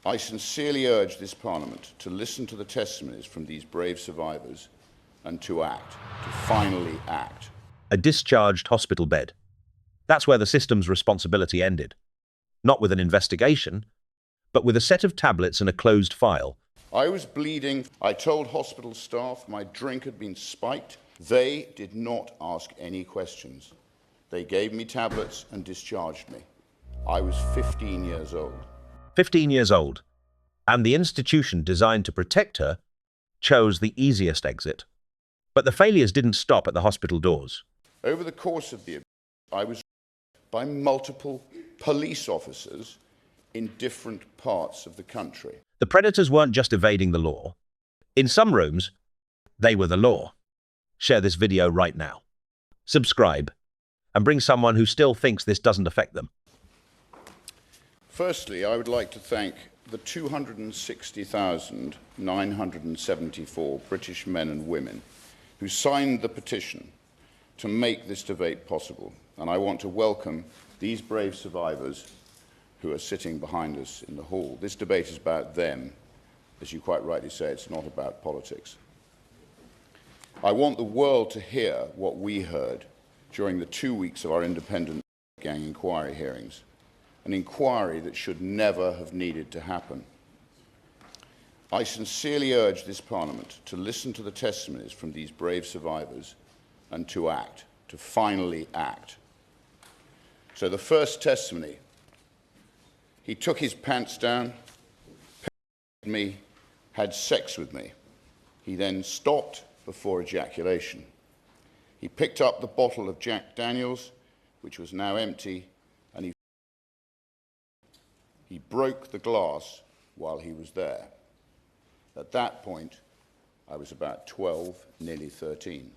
I sincerely urge this Parliament to listen to the testimonies from these brave survivors and to act, to finally act. A discharged hospital bed. That's where the system's responsibility ended. Not with an investigation, but with a set of tablets and a closed file. I was bleeding. I told hospital staff my drink had been spiked. They did not ask any questions. They gave me tablets and discharged me. I was 15 years old. 15 years old. And the institution designed to protect her chose the easiest exit. But the failures didn't stop at the hospital doors. Over the course of the abuse, I was by multiple police officers in different parts of the country. The predators weren't just evading the law. In some rooms, they were the law. Share this video right now. Subscribe, and bring someone who still thinks this doesn't affect them. Firstly, I would like to thank the 260,974 British men and women who signed the petition to make this debate possible. And I want to welcome these brave survivors who are sitting behind us in the hall. This debate is about them. As you quite rightly say, it's not about politics. I want the world to hear what we heard during the 2 weeks of our independent gang inquiry hearings, an inquiry that should never have needed to happen. I sincerely urge this Parliament to listen to the testimonies from these brave survivors and to act, to finally act. So the first testimony: he took his pants down, penetrated me, had sex with me. He then stopped before ejaculation. He picked up the bottle of Jack Daniels, which was now empty, and he broke the glass while he was there. At that point, I was about 12, nearly 13.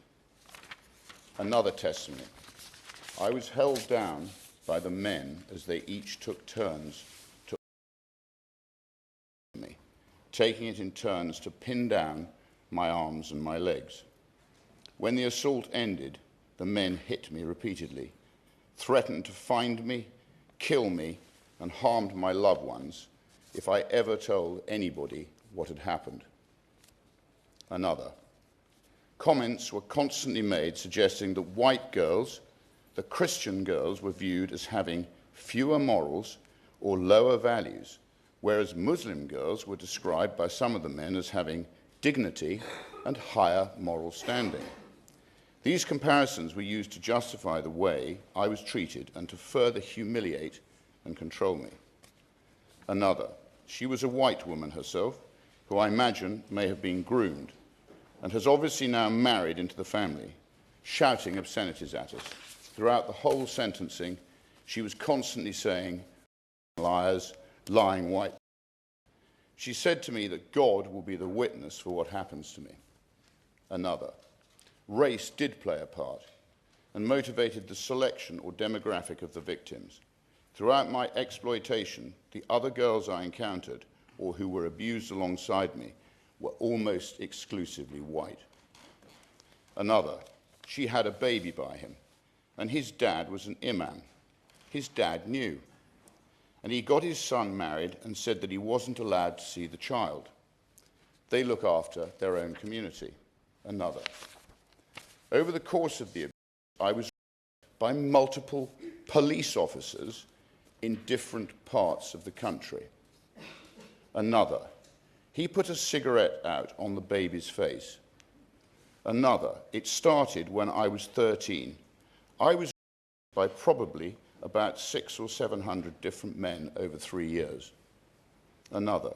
Another testimony: I was held down by the men as they each took turns to me, taking it in turns to pin down my arms and my legs. When the assault ended, the men hit me repeatedly, threatened to find me, kill me, and harmed my loved ones if I ever told anybody what had happened. Another: comments were constantly made suggesting that white girls, the Christian girls, were viewed as having fewer morals or lower values, whereas Muslim girls were described by some of the men as having dignity and higher moral standing. These comparisons were used to justify the way I was treated and to further humiliate and control me. Another: she was a white woman herself, who I imagine may have been groomed, and has obviously now married into the family, shouting obscenities at us. Throughout the whole sentencing, she was constantly saying, "Liars, lying white." She said to me that God will be the witness for what happens to me. Another: race did play a part and motivated the selection or demographic of the victims. Throughout my exploitation, the other girls I encountered or who were abused alongside me were almost exclusively white. Another: she had a baby by him, and his dad was an imam. His dad knew, and he got his son married and said that he wasn't allowed to see the child. They look after their own community. Another: over the course of the abuse, I was by multiple police officers in different parts of the country. Another: he put a cigarette out on the baby's face. Another: it started when I was 13. I was by probably about 600 or 700 different men over 3 years. Another: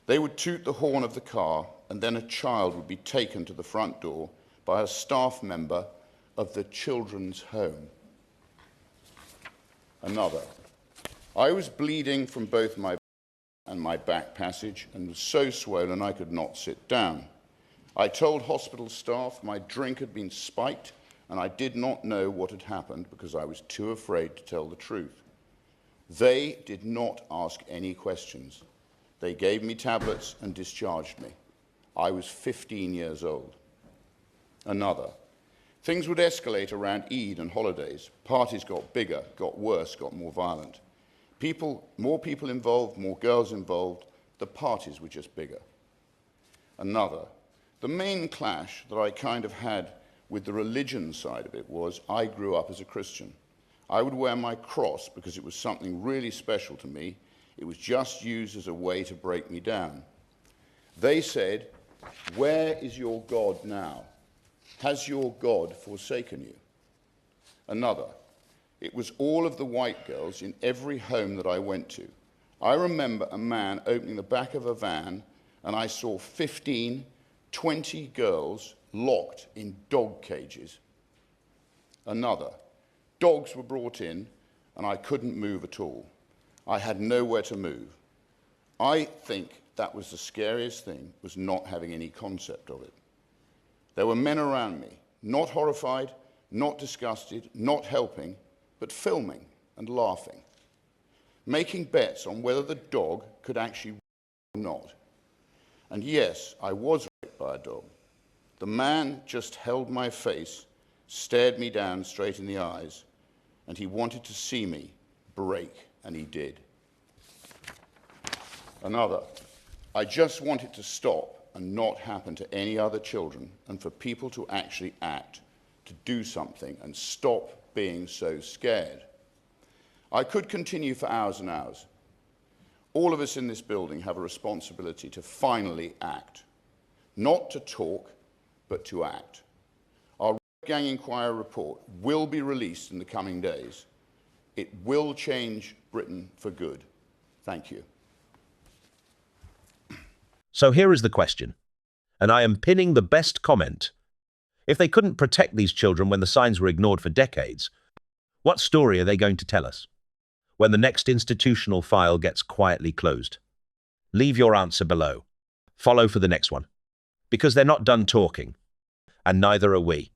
they would toot the horn of the car, and then a child would be taken to the front door by a staff member of the children's home. Another: I was bleeding from both my and my back passage and was so swollen I could not sit down. I told hospital staff my drink had been spiked and I did not know what had happened because I was too afraid to tell the truth. They did not ask any questions. They gave me tablets and discharged me. I was 15 years old. Another: things would escalate around Eid and holidays. Parties got bigger, got worse, got more violent. More people involved, more girls involved, the parties were just bigger. Another, the main clash that I kind of had with the religion side of it was I grew up as a Christian. I would wear my cross because it was something really special to me. It was just used as a way to break me down. They said, "Where is your God now? Has your God forsaken you?" Another, it was all of the white girls in every home that I went to. I remember a man opening the back of a van and I saw 15, 20 girls locked in dog cages. Another, dogs were brought in and I couldn't move at all. I had nowhere to move. I think that was the scariest thing, was not having any concept of it. There were men around me, not horrified, not disgusted, not helping, but filming and laughing, making bets on whether the dog could actually or not. And yes, I was raped by a dog. The man just held my face, stared me down straight in the eyes, and he wanted to see me break, and he did. Another, I just wanted to stop and not happen to any other children, and for people to actually act, to do something and stop being so scared. I could continue for hours and hours. All of us in this building have a responsibility to finally act. Not to talk, but to act. Our gang inquiry report will be released in the coming days. It will change Britain for good. Thank you. So here is the question, and I am pinning the best comment. If they couldn't protect these children when the signs were ignored for decades, what story are they going to tell us when the next institutional file gets quietly closed? Leave your answer below. Follow for the next one, because they're not done talking, and neither are we.